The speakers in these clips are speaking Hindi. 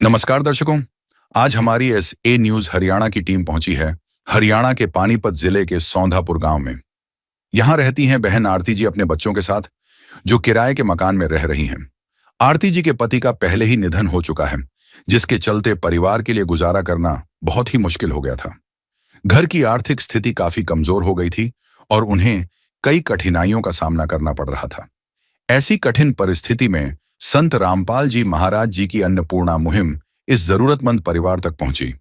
नमस्कार दर्शकों। आज हमारी ए न्यूज हरियाणा की टीम पहुंची है हरियाणा के पानीपत जिले के सौंधापुर गांव में। यहां रहती हैं बहन आरती जी अपने बच्चों के साथ, जो किराए के मकान में रह रही हैं। आरती जी के पति का पहले ही निधन हो चुका है, जिसके चलते परिवार के लिए गुजारा करना बहुत ही मुश्किल हो गया था। घर की आर्थिक स्थिति काफी कमजोर हो गई थी और उन्हें कई कठिनाइयों का सामना करना पड़ रहा था। ऐसी कठिन परिस्थिति में संत रामपाल जी महाराज जी की अन्नपूर्णा मुहिम इस जरूरतमंद परिवार तक पहुंची।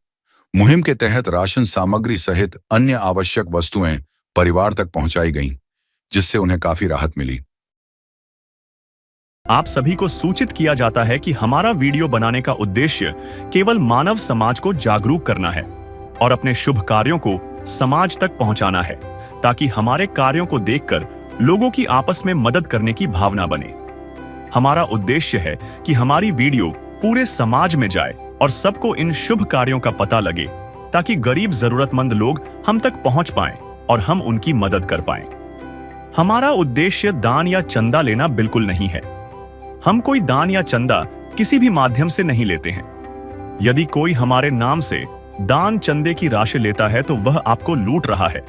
मुहिम के तहत राशन सामग्री सहित अन्य आवश्यक वस्तुएं परिवार तक पहुंचाई गईं, जिससे उन्हें काफी राहत मिली। आप सभी को सूचित किया जाता है कि हमारा वीडियो बनाने का उद्देश्य केवल मानव समाज को जागरूक करना है और अपने शुभ कार्यों को समाज तक पहुंचाना है, ताकि हमारे कार्यों को देखकर लोगों की आपस में मदद करने की भावना बने। हमारा उद्देश्य है कि हमारी वीडियो पूरे समाज में जाए और सबको इन शुभ कार्यों का पता लगे, ताकि गरीब जरूरतमंद लोग हम तक पहुंच पाएं और हम उनकी मदद कर पाएं। हमारा उद्देश्य दान या चंदा लेना बिल्कुल नहीं है। हम कोई दान या चंदा किसी भी माध्यम से नहीं लेते हैं। यदि कोई हमारे नाम से दान चंदे की राशि लेता है तो वह आपको लूट रहा है।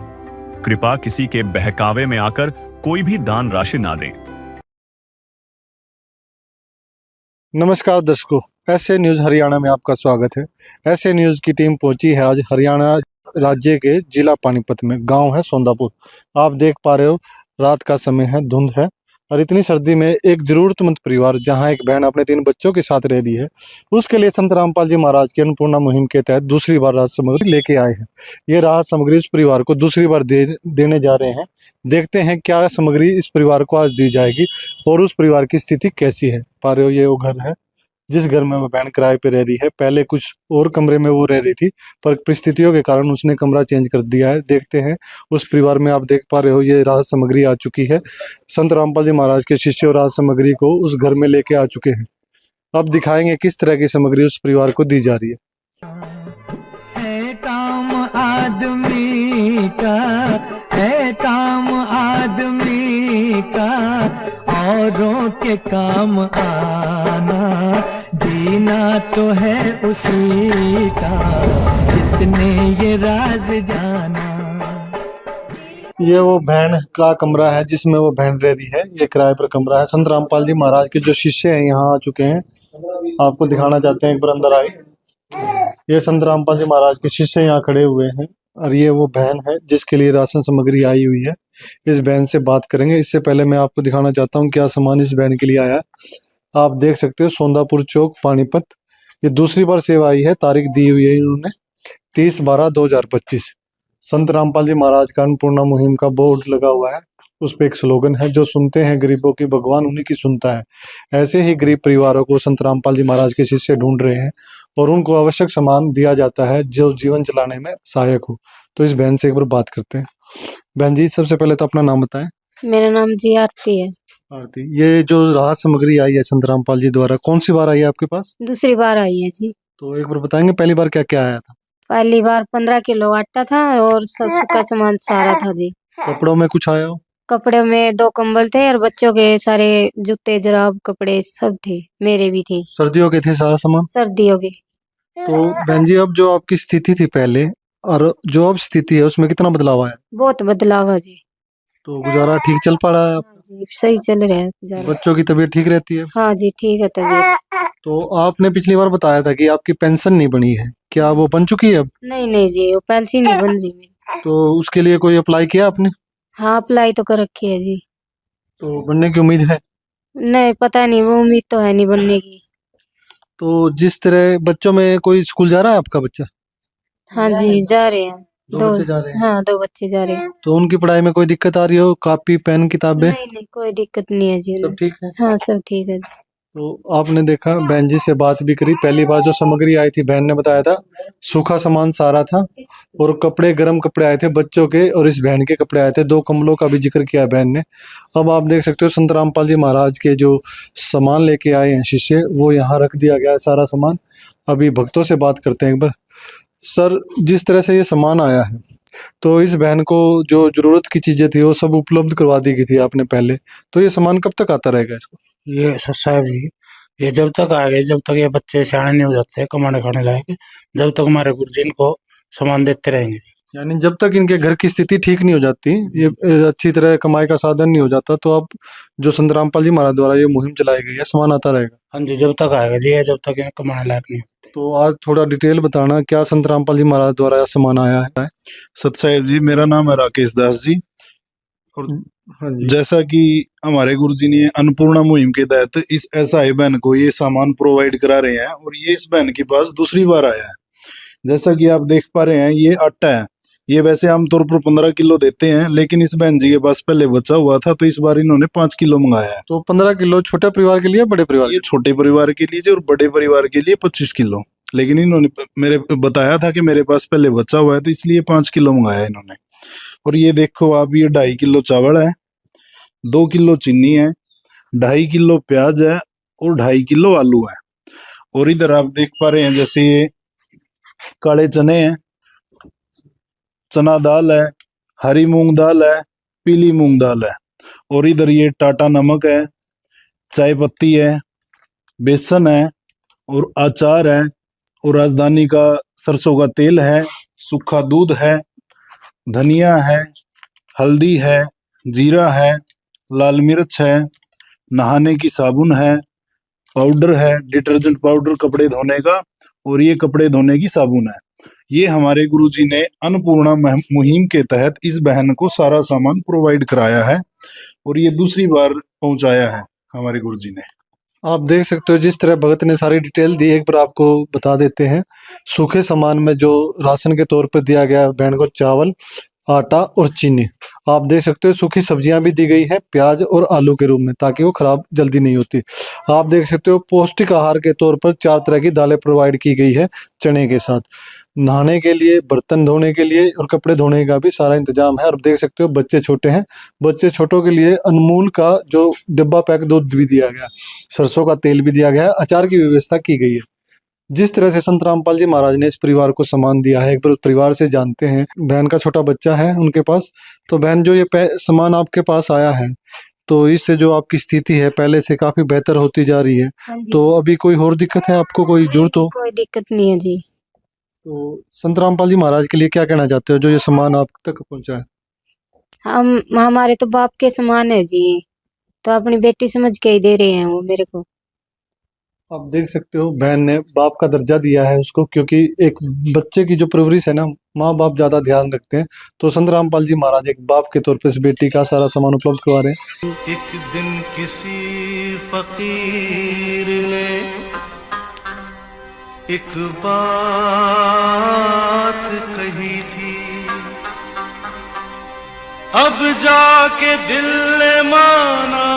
कृपया किसी के बहकावे में आकर कोई भी दान राशि ना दें। नमस्कार दर्शकों, ऐसे न्यूज़ हरियाणा में आपका स्वागत है। ऐसे न्यूज़ की टीम पहुंची है आज हरियाणा राज्य के जिला पानीपत में। गांव है सौंधापुर। आप देख पा रहे हो, रात का समय है, धुंध है और इतनी सर्दी में एक जरूरतमंद परिवार, जहां एक बहन अपने 3 बच्चों के साथ रह रही है, उसके लिए संत रामपाल जी महाराज की अन्नपूर्णा मुहिम के तहत दूसरी बार राहत सामग्री लेके आए हैं। ये राहत सामग्री उस परिवार को दूसरी बार देने जा रहे हैं। देखते हैं क्या सामग्री इस परिवार को आज दी जाएगी और उस परिवार की स्थिति कैसी है। पा रहे हो, ये वो घर है जिस घर में वो बहन किराए पे रह रही है। पहले कुछ और कमरे में वो रह रही थी, पर परिस्थितियों के कारण उसने कमरा चेंज कर दिया है। देखते हैं उस परिवार में। आप देख पा रहे हो, ये राहत सामग्री आ चुकी है। संत रामपाल जी महाराज के शिष्य राहत सामग्री को उस घर में लेके आ चुके हैं। अब दिखाएंगे किस तरह की सामग्री उस परिवार को दी जा रही है काम आदमी का, है काम आदमी का, औरों के काम आना, जीना तो है उसी का, जिसने ये राज जाना। ये वो बहन का कमरा है जिसमें वो बहन रह रही है। ये किराए पर कमरा है। संत रामपाल जी महाराज के जो शिष्य हैं यहाँ आ चुके हैं। आपको दिखाना चाहते हैं, एक बार अंदर आए। ये संत रामपाल जी महाराज के शिष्य यहाँ खड़े हुए हैं और ये वो बहन है जिसके लिए राशन सामग्री आई हुई है। इस बहन से बात करेंगे। इससे पहले मैं आपको दिखाना चाहता हूँ क्या सामान इस बहन के लिए आया है। आप देख सकते हो, सौंधापुर चौक पानीपत। ये दूसरी बार सेवा आई है। तारीख दी हुई है इन्होंने 30/12/2025। संत रामपाल जी महाराज का अन्नपूर्णा मुहिम का बोर्ड लगा हुआ है। उस पे एक स्लोगन है, जो सुनते हैं गरीबों की भगवान उन्हीं की सुनता है। ऐसे ही गरीब परिवारों को संत रामपाल जी महाराज के शिष्य ढूंढ रहे हैं और उनको आवश्यक सामान दिया जाता है जो जीवन चलाने में सहायक हो। तो इस बहन से एक बार बात करते हैं। बहन जी, सबसे पहले तो अपना नाम बताएं। मेरा नाम जी आरती है। आरती, ये जो राहत सामग्री आई है संत रामपाल जी द्वारा, कौन सी बार आई है आपके पास? दूसरी बार आई है जी। तो एक बार बताएंगे पहली बार क्या क्या आया था? पहली बार 15 किलो आटा था और का सामान सारा था जी। कपड़ों में कुछ आया हो? कपड़े में 2 कंबल थे और बच्चों के सारे जूते जराब कपड़े सब थे, मेरे भी थे। सर्दियों के थे सारा सामान? सर्दियों के। तो बहन जी, अब जो आपकी स्थिति थी पहले और जो अब स्थिति है उसमें कितना बदलाव आया? बहुत बदलाव है जी। तो गुजारा ठीक चल पा रहा है? हाँ जी, सही चल रहा है गुजारा। बच्चों की तबीयत ठीक रहती है? हाँ जी, ठीक है तबीयत। तो आपने पिछली बार बताया था कि आपकी पेंशन नहीं बनी है, क्या वो बन चुकी है अब? नहीं जी, वो पेंशन नहीं बन रही मेरी। तो उसके लिए कोई अप्लाई किया आपने? हाँ, अप्लाई तो कर रखी है जी। तो बनने की उम्मीद है? नहीं, पता नहीं, वो उम्मीद तो है नहीं बनने की। तो जिस तरह बच्चों में कोई स्कूल जा रहा है आपका बच्चा? हाँ जी, जा रहे हैं। 2 बच्चे जा रहे हैं? हाँ, 2 बच्चे जा रहे हैं। तो उनकी पढ़ाई में कोई दिक्कत आ रही हो? कॉपी पेन किताबें नहीं, कोई दिक्कत नहीं है जी। सब ठीक है? हाँ, सब ठीक है। तो आपने देखा, बहन जी से बात भी करी। पहली बार जो सामग्री आई थी, बहन ने बताया था सूखा सामान सारा था और कपड़े, गर्म कपड़े आए थे बच्चों के, और इस बहन के कपड़े आए थे। 2 कंबलों का भी जिक्र किया बहन ने। अब आप देख सकते हो, संत रामपाल जी महाराज के जो सामान लेके आए हैं शिष्य, वो यहाँ रख दिया गया है सारा सामान। अभी भक्तों से बात करते हैं एक बार। सर, जिस तरह से ये सामान आया है, तो इस बहन को जो जरूरत की चीजें थी वो सब उपलब्ध करवा दी गई थी आपने पहले, तो ये सामान कब तक आता रहेगा इसको? ये साहब जी, ये जब तक आएगा, जब तक ये बच्चे सियाने नहीं हो जाते कमाने खाने लायक, जब तक हमारे गुरुजी इनको सामान देते रहेंगे। यानी जब तक इनके घर की स्थिति ठीक नहीं हो जाती, ये अच्छी तरह कमाई का साधन नहीं हो जाता, तो अब जो संत रामपाल जी महाराज द्वारा ये मुहिम चलाई गई है, सामान आता रहेगा। हाँ जी, जब तक आएगा जी, जब तक ये कमाने लायक नहीं होते। तो आज थोड़ा डिटेल बताना, क्या संत रामपाल जी महाराज द्वारा यह सामान आया है। सत साहिब जी, मेरा नाम है राकेश दास जी। और हाँ जी। जैसा कि हमारे गुरुजी ने अन्नपूर्णा मुहिम के तहत इस असहाय बहन को ये सामान प्रोवाइड करा रहे हैं, और ये इस बहन के पास दूसरी बार आया है। जैसा कि आप देख पा रहे हैं, ये आटा है। ये वैसे आमतौर पर 15 किलो देते हैं, लेकिन इस बहन जी के पास पहले बचा हुआ था, तो इस बार इन्होंने 5 किलो मंगाया है। तो 15 किलो छोटे परिवार के लिए, बड़े परिवार ये छोटे परिवार के लिए और बड़े परिवार के लिए 25 किलो, लेकिन इन्होंने मेरे बताया था कि मेरे पास पहले बचा हुआ है, तो इसलिए 5 किलो मंगाया इन्होंने। और ये देखो आप, ये 2.5 किलो चावल है, 2 किलो चीनी है, 2.5 किलो प्याज है, और 2.5 किलो आलू है। और इधर आप देख पा रहे हैं, जैसे ये काले चने हैं, चना दाल है, हरी मूंग दाल है, पीली मूंग दाल है। और इधर ये टाटा नमक है, चाय पत्ती है, बेसन है, और अचार है, और राजधानी का सरसों का तेल है, सूखा दूध है, धनिया है, हल्दी है, जीरा है, लाल मिर्च है, नहाने की साबुन है, पाउडर है, डिटर्जेंट पाउडर कपड़े धोने का, और ये कपड़े धोने की साबुन है। ये हमारे गुरुजी ने अन्नपूर्णा मुहिम के तहत इस बहन को सारा सामान प्रोवाइड कराया है, और ये दूसरी बार पहुंचाया है हमारे गुरुजी ने। आप देख सकते हो जिस तरह भगत ने सारी डिटेल दी, एक बार आपको बता देते हैं। सूखे सामान में जो राशन के तौर पर दिया गया है बहन को, चावल, आटा और चीनी। आप देख सकते हो सूखी सब्जियां भी दी गई है, प्याज और आलू के रूप में, ताकि वो खराब जल्दी नहीं होती। आप देख सकते हो पौष्टिक आहार के तौर पर 4 तरह की दालें प्रोवाइड की गई है चने के साथ। नहाने के लिए, बर्तन धोने के लिए और कपड़े धोने का भी सारा इंतजाम है। और देख सकते हो बच्चे छोटे हैं, बच्चे छोटों के लिए अनमूल का जो डिब्बा पैक दूध भी दिया गया, सरसों का तेल भी दिया गया है, अचार की व्यवस्था की गई है। जिस तरह से संत रामपाल जी महाराज ने इस परिवार को सामान दिया है, एक बार उस परिवार से जानते हैं। बहन का छोटा बच्चा है उनके पास, तो बहन जो ये सामान आपके पास आया है, तो इससे जो आपकी स्थिति है पहले से काफी बेहतर होती जा रही है। हाँ जी। तो अभी कोई और दिक्कत है आपको, कोई जरूरत हो? कोई दिक्कत नहीं है जी। तो संत रामपाल जी महाराज के लिए क्या कहना चाहते हो, जो ये सामान आप तक पहुंचा है? हमारे तो बाप के समान है जी, तो अपनी बेटी समझ के ही दे रहे हैं वो मेरे को। आप देख सकते हो बहन ने बाप का दर्जा दिया है उसको, क्योंकि एक बच्चे की जो परवरिश है ना, माँ बाप ज्यादा ध्यान रखते हैं। तो संत रामपाल जी महाराज एक बाप के तौर पर इस बेटी का सारा सामान उपलब्ध करवा रहे हैं। एक दिन किसी फकीर ने एक बात कही थी, अब जाके दिल ने माना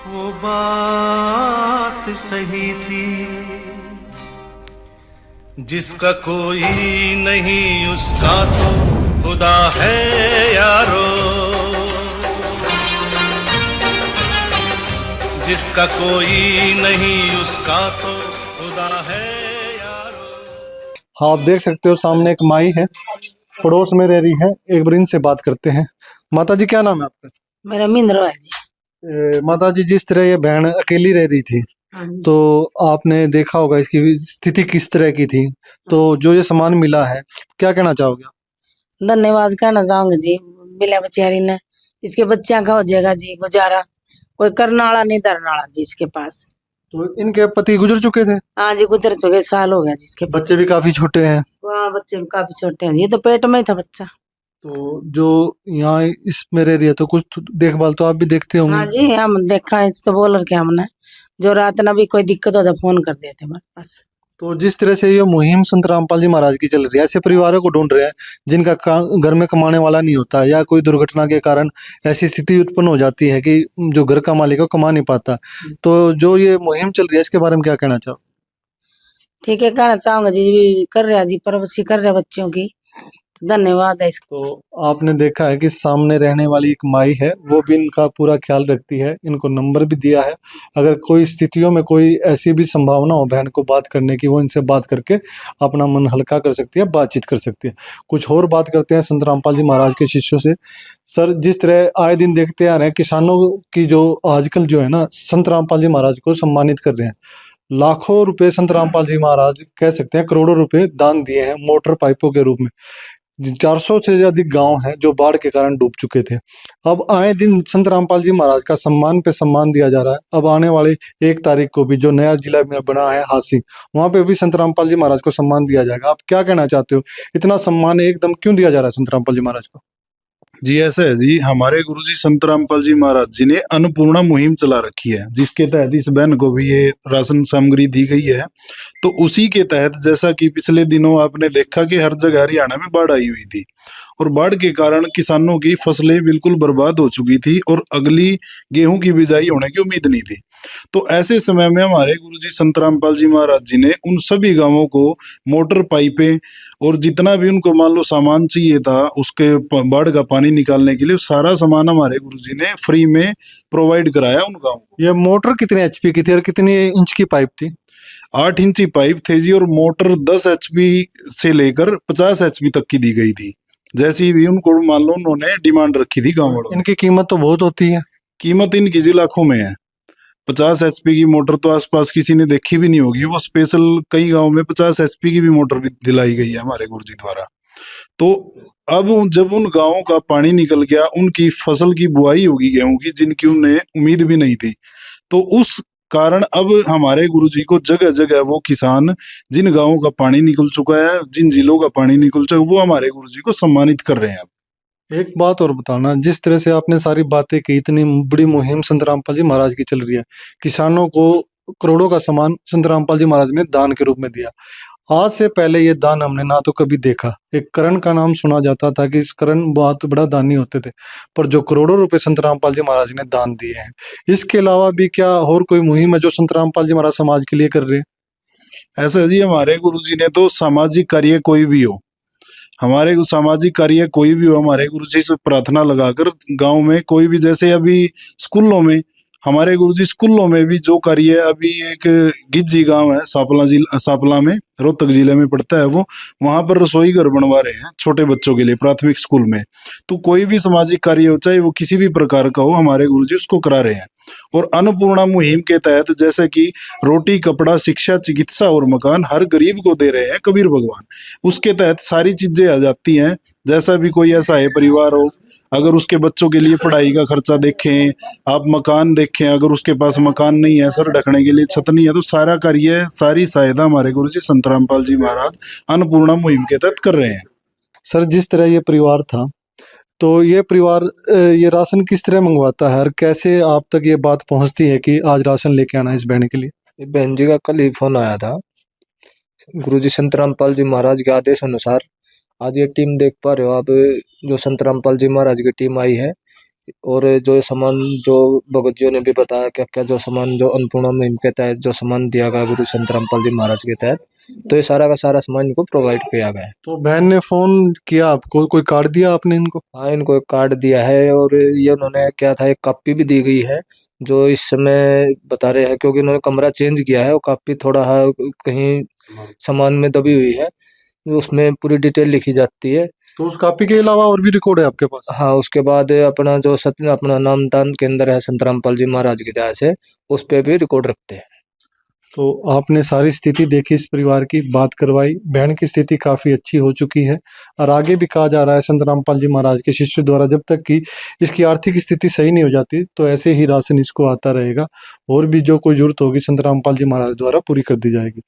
वो बात सही थी। जिसका कोई नहीं उसका तो खुदा है यारो, जिसका कोई नहीं उसका तो खुदा है यारो। आप देख सकते हो सामने एक माई है, पड़ोस में रह रही है। एक बार इनसे बात करते हैं। माता जी, क्या नाम है आपका? मेरा मिंद्रो है जी। माता जी, जिस तरह ये बहन अकेली रह रही थी, तो आपने देखा होगा इसकी स्थिति किस तरह की थी, तो जो ये सामान मिला है क्या कहना चाहोगे? धन्यवाद कहना चाहूंगी जी, मिला बेचारी ने, इसके बच्चा का हो जाएगा जी गुजारा, कोई करनाला नहीं धरनाला जी इसके पास। तो इनके पति गुजर चुके थे? हाँ जी, गुजर चुके, साल हो गया जी इसके। बच्चे भी काफी छोटे हैं? हाँ, बच्चे भी काफी छोटे हैं, ये तो पेट में ही था बच्चा। तो जो यहाँ इसमें रह रही है, तो कुछ देखभाल तो आप भी देखते होंगे? हाँ जी, हम देखा है तो बोल रखे हमने, जो रात ना भी कोई दिक्कत हो तो फोन कर देते बस। तो जिस तरह से ये मुहिम संत रामपाल जी महाराज की चल रही है, ऐसे परिवारों को ढूंढ रहे हैं जिनका घर में कमाने वाला नहीं होता, या कोई दुर्घटना के कारण ऐसी स्थिति उत्पन्न हो जाती है कि जो घर का मालिक है कमा नहीं पाता, तो जो ये मुहिम चल रही है इसके बारे में क्या कहना चाहो? ठीक है, कहना चाहूंगा जी, भी कर रहे जी, परवरिश कर रहे बच्चों की, तो धन्यवाद है इसको। तो आपने देखा है कि सामने रहने वाली एक माई है, वो भी इनका पूरा ख्याल रखती है, इनको नंबर भी दिया है। अगर कोई स्थितियों में कोई ऐसी भी संभावना हो बहन को बात करने की, वो इनसे बात करके अपना मन हल्का कर सकती है, बातचीत कर सकती है। कुछ और बात करते हैं संत रामपाल जी महाराज के शिष्यों से। सर, जिस तरह आए दिन देखते आ रहे हैं किसानों की जो आजकल जो है ना, संत रामपाल जी महाराज को सम्मानित कर रहे हैं। लाखों रुपए संत रामपाल जी महाराज, कह सकते हैं करोड़ों रुपए दान दिए हैं मोटर पाइपों के रूप में। 400 से अधिक गांव हैं जो बाढ़ के कारण डूब चुके थे। अब आए दिन संत रामपाल जी महाराज का सम्मान पे सम्मान दिया जा रहा है। अब आने वाले 1 तारीख को भी जो नया जिला बना है हांसी, वहां पे भी संत रामपाल जी महाराज को सम्मान दिया जाएगा। आप क्या कहना चाहते हो, इतना सम्मान एकदम क्यों दिया जा रहा है संत रामपाल जी महाराज को? जी ऐसा है जी, हमारे गुरुजी संत रामपाल जी महाराज जी ने अन्नपूर्णा मुहिम चला रखी है, जिसके तहत इस बहन को भी ये राशन सामग्री दी गई है। तो उसी के तहत जैसा कि पिछले दिनों आपने देखा कि हर जगह हरियाणा में बाढ़ आई हुई थी और बाढ़ के कारण किसानों की फसलें बिल्कुल बर्बाद हो चुकी थी और अगली गेहूं की बिजाई होने की उम्मीद नहीं थी। तो ऐसे समय में हमारे गुरुजी संत रामपाल जी महाराज जी ने उन सभी गांवों को मोटर पाइपें और जितना भी उनको मान लो सामान चाहिए था उसके बाढ़ का पानी निकालने के लिए, सारा सामान हमारे गुरुजी ने फ्री में प्रोवाइड कराया उन गांवों को। ये मोटर कितने एचपी की थी और कितनी इंच की पाइप थी? 8 इंची पाइप थे जी, और मोटर 10 एचपी से लेकर 50 एचपी तक की दी गई थी। जैसी भी उनको मान लो उन्होंने डिमांड रखी थी गाँव वालों ने। इनकी कीमत तो बहुत होती है। कीमत इनकी जी लाखों में है। 50 एचपी की मोटर तो आसपास किसी ने देखी भी नहीं होगी। वो स्पेशल कई गांव में 50 एचपी की भी मोटर भी दिलाई गई है हमारे गुरुजी द्वारा। तो अब जब उन गांवों का पानी निकल गया, उनकी फसल की बुआई होगी गेहूं की, जिनकी उन्हें उम्मीद भी नहीं थी, तो उस कारण अब हमारे गुरुजी को जगह जगह वो किसान जिन गांवों का पानी निकल चुका है, जिन जिलों का पानी निकल चुका है, वो हमारे गुरुजी को सम्मानित कर रहे हैं। अब एक बात और बताना, जिस तरह से आपने सारी बातें की, इतनी बड़ी मुहिम संत रामपाल जी महाराज की चल रही है, किसानों को करोड़ों का सामान संत रामपाल जी महाराज ने दान के रूप में दिया। आज से पहले ये दान हमने ना तो कभी देखा। एक करण का नाम सुना जाता था कि इस करण बहुत बड़ा दानी होते थे, पर जो करोड़ों रुपए संत रामपाल जी महाराज ने दान दिए हैं, इसके अलावा भी क्या और कोई मुहिम है जो संत रामपाल जी महाराज समाज के लिए कर रहे हैं? ऐसा है जी, हमारे गुरुजी ने तो सामाजिक कार्य कोई भी हो, हमारे सामाजिक कार्य कोई भी हो, हमारे गुरुजी से प्रार्थना लगाकर गांव में कोई भी, जैसे अभी स्कूलों में हमारे गुरुजी स्कूलों में भी जो कार्य, अभी एक गिज्जी गांव है सापला में, रोहतक जिले में पड़ता है वो, वहां पर रसोई घर बनवा रहे हैं छोटे बच्चों के लिए प्राथमिक स्कूल में। तो कोई भी सामाजिक कार्य हो, चाहे वो किसी भी प्रकार का हो, हमारे गुरुजी उसको करा रहे हैं। और अन्नपूर्णा मुहिम के तहत जैसे कि रोटी, कपड़ा, शिक्षा, चिकित्सा और मकान हर गरीब को दे रहे हैं कबीर भगवान, उसके तहत सारी चीजें आ जाती हैं। जैसा भी कोई ऐसा है परिवार हो, अगर उसके बच्चों के लिए पढ़ाई का खर्चा देखें, आप मकान देखें, अगर उसके पास मकान नहीं है, सर ढकने के लिए छत नहीं है, तो सारा कार्य, सारी सहायता हमारे गुरुजी संत रामपाल जी महाराज अन्नपूर्णा मुहिम के तहत कर रहे हैं। सर, जिस तरह ये परिवार था, तो ये परिवार ये राशन किस तरह मंगवाता है और कैसे आप तक ये बात पहुंचती है कि आज राशन लेके आना है इस बहन के लिए? बहन जी का कल ही फोन आया था। गुरुजी संत रामपाल जी महाराज के आदेश अनुसार आज ये टीम देख पा रहे हो आप, जो संत रामपाल जी महाराज की टीम आई है, और जो सामान, जो भगत जी ने भी बताया क्या क्या जो सामान, जो अन्नपूर्णा मुहिम के तहत जो सामान दिया गया गुरु संत रामपाल जी महाराज के तहत, तो ये सारा का सारा सामान इनको प्रोवाइड किया गया है। तो बहन ने फोन किया आपको, कोई कार्ड दिया आपने इनको? हाँ, इनको एक कार्ड दिया है, और ये उन्होंने क्या था, एक कॉपी भी दी गई है जो इस समय बता रहे हैं, क्योंकि उन्होंने कमरा चेंज किया है। वो कॉपी थोड़ा कहीं सामान में दबी हुई है, उसमें पूरी डिटेल लिखी जाती है। तो उस कॉपी के अलावा और भी रिकॉर्ड है आपके पास? हाँ, उसके बाद अपना जो अपना नामदान केंद्र है संत रामपाल जी महाराज की दया से, उस पे भी रिकॉर्ड रखते हैं। तो आपने सारी स्थिति देखी, इस परिवार की बात करवाई। बहन की स्थिति काफ़ी अच्छी हो चुकी है और आगे भी कहा जा रहा है संत रामपाल जी महाराज के शिष्य द्वारा, जब तक कि इसकी आर्थिक स्थिति सही नहीं हो जाती तो ऐसे ही राशन इसको आता रहेगा, और भी जो कोई जरूरत होगी संत रामपाल जी महाराज द्वारा पूरी कर दी जाएगी।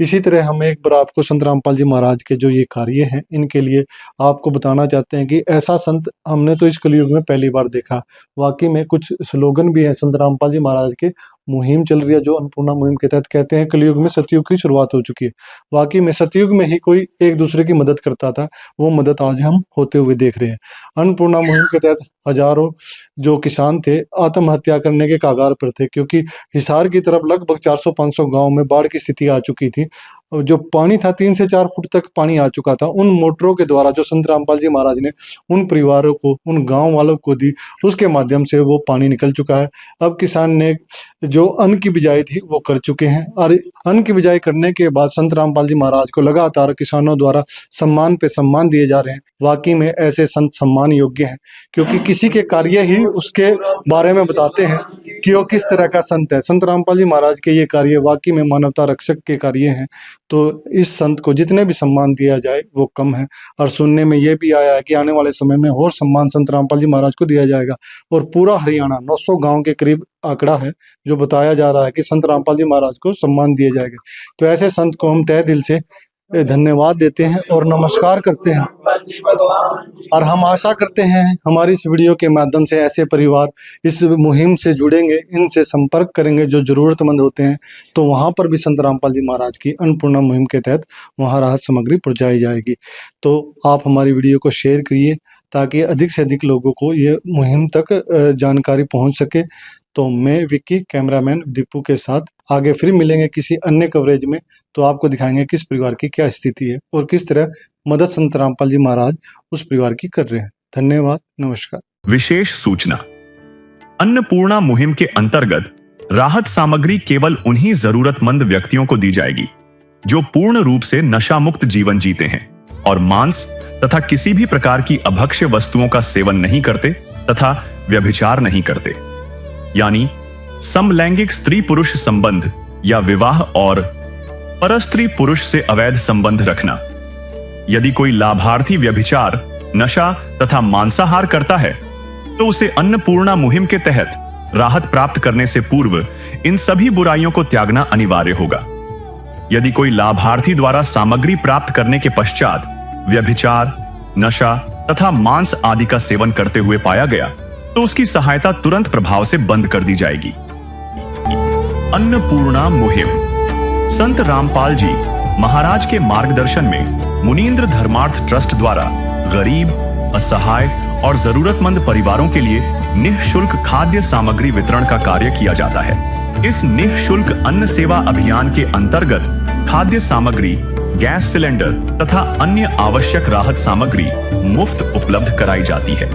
इसी तरह हम एक बार आपको संत रामपाल जी महाराज के जो ये कार्य हैं इनके लिए आपको बताना चाहते हैं कि ऐसा संत हमने तो इस कलयुग में पहली बार देखा। वाकई में कुछ स्लोगन भी हैं संत रामपाल जी महाराज के, मुहिम चल रही है जो अन्नपूर्णा मुहिम के तहत, कहते हैं कलयुग में सतयुग की शुरुआत हो चुकी है। वाकई में सतयुग में ही कोई एक दूसरे की मदद करता था, वो मदद आज हम होते हुए देख रहे हैं। अन्नपूर्णा मुहिम के तहत हजारों जो किसान थे आत्महत्या करने के कगार पर थे, क्योंकि हिसार की तरफ लगभग 400-500 गांव में बाढ़ की स्थिति आ चुकी थी। जो पानी था 3 से 4 फुट तक पानी आ चुका था, उन मोटरों के द्वारा जो संत रामपाल जी महाराज ने उन परिवारों को, उन गांव वालों को दी, उसके माध्यम से वो पानी निकल चुका है। अब किसान ने जो अन्न की बिजाई थी वो कर चुके हैं, और अन्न की बिजाई करने के बाद संत रामपाल जी महाराज को लगातार किसानों द्वारा सम्मान पे सम्मान दिए जा रहे हैं। वाकई में ऐसे संत सम्मान योग्य हैं, क्योंकि किसी के कार्य ही उसके बारे में बताते हैं कि वो किस तरह का संत है। संत रामपाल जी महाराज के ये कार्य वाकई में मानवता रक्षक के कार्य हैं, तो इस संत को जितने भी सम्मान दिया जाए वो कम है। और सुनने में ये भी आया है कि आने वाले समय में और सम्मान संत रामपाल जी महाराज को दिया जाएगा, और पूरा हरियाणा 900 गांव के करीब आंकड़ा है जो बताया जा रहा है कि संत रामपाल जी महाराज को सम्मान दिए जाएंगे। तो ऐसे संत को हम तहे दिल से धन्यवाद देते हैं और नमस्कार करते हैं, और हम आशा करते हैं हमारी इस वीडियो के माध्यम से ऐसे परिवार इस मुहिम से जुड़ेंगे, इनसे संपर्क करेंगे जो ज़रूरतमंद होते हैं, तो वहाँ पर भी संत रामपाल जी महाराज की अन्नपूर्णा मुहिम के तहत वहाँ राहत सामग्री पहुँचाई जाएगी। तो आप हमारी वीडियो को शेयर करिए ताकि अधिक से अधिक लोगों को ये मुहिम तक जानकारी पहुँच सके। तो मैं विक्की, कैमरामैन दीपू के साथ आगे फिर मिलेंगे किसी अन्य कवरेज में, तो आपको दिखाएंगे किस परिवार की क्या स्थिति है और किस तरह मदद संत रामपाल जी महाराज उस परिवार की कर रहे हैं। धन्यवाद, नमस्कार। विशेष सूचना, अन्नपूर्णा मुहिम के अंतर्गत राहत सामग्री केवल उन्हीं जरूरतमंद व्यक्तियों को दी जाएगी जो पूर्ण रूप से नशा मुक्त जीवन जीते हैं और मांस तथा किसी भी प्रकार की अभक्ष्य वस्तुओं का सेवन नहीं करते तथा व्यभिचार नहीं करते, यानी समलैंगिक स्त्री पुरुष संबंध या विवाह और परस्त्री पुरुष से अवैध संबंध रखना। यदि कोई लाभार्थी व्यभिचार, नशा तथा मांसाहार करता है तो उसे अन्नपूर्णा मुहिम के तहत राहत प्राप्त करने से पूर्व इन सभी बुराइयों को त्यागना अनिवार्य होगा। यदि कोई लाभार्थी द्वारा सामग्री प्राप्त करने के पश्चात व्यभिचार, नशा तथा मांस आदि का सेवन करते हुए पाया गया तो उसकी सहायता तुरंत प्रभाव से बंद कर दी जाएगी। अन्नपूर्णा मुहिम संत रामपाल जी महाराज के मार्गदर्शन में मुनींद्र धर्मार्थ ट्रस्ट द्वारा गरीब, असहाय और जरूरतमंद परिवारों के लिए निःशुल्क खाद्य सामग्री वितरण का कार्य किया जाता है। इस निःशुल्क अन्न सेवा अभियान के अंतर्गत खाद्य सामग्री, गैस सिलेंडर तथा अन्य आवश्यक राहत सामग्री मुफ्त उपलब्ध कराई जाती है।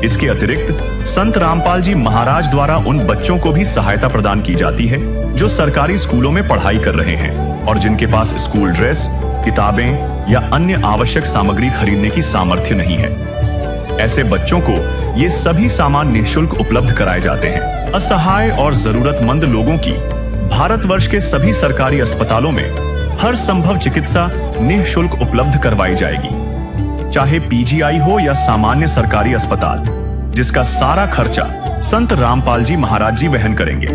इसके अतिरिक्त संत रामपाल जी महाराज द्वारा उन बच्चों को भी सहायता प्रदान की जाती है जो सरकारी स्कूलों में पढ़ाई कर रहे हैं और जिनके पास स्कूल ड्रेस, किताबें या अन्य आवश्यक सामग्री खरीदने की सामर्थ्य नहीं है। ऐसे बच्चों को ये सभी सामान निःशुल्क उपलब्ध कराए जाते हैं। असहाय और जरूरतमंद लोगों की भारतवर्ष के सभी सरकारी अस्पतालों में हर संभव चिकित्सा निःशुल्क उपलब्ध करवाई जाएगी, चाहे पीजीआई हो या सामान्य सरकारी अस्पताल, जिसका सारा खर्चा संत रामपाल जी महाराज जी वहन करेंगे।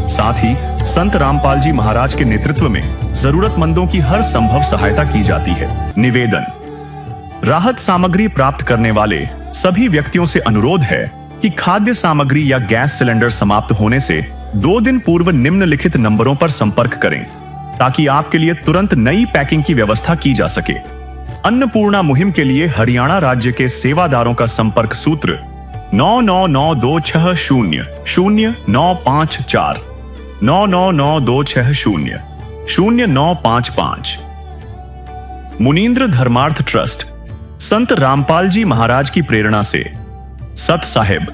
साथ ही संत रामपाल जी महाराज के नेतृत्व में जरूरतमंदों की हर संभव सहायता की जाती है। निवेदन, राहत सामग्री प्राप्त करने वाले सभी व्यक्तियों से अनुरोध है कि खाद्य सामग्री या गैस सिलेंडर समाप्त होने से 2 दिन पूर्व निम्नलिखित नंबरों पर संपर्क करें ताकि आपके लिए तुरंत नई पैकिंग की व्यवस्था की जा सके। अन्नपूर्णा मुहिम के लिए हरियाणा राज्य के सेवादारों का संपर्क सूत्र 9992600954 9992600955। मुनींद्र धर्मार्थ ट्रस्ट संत रामपाल जी महाराज की प्रेरणा से सत साहिब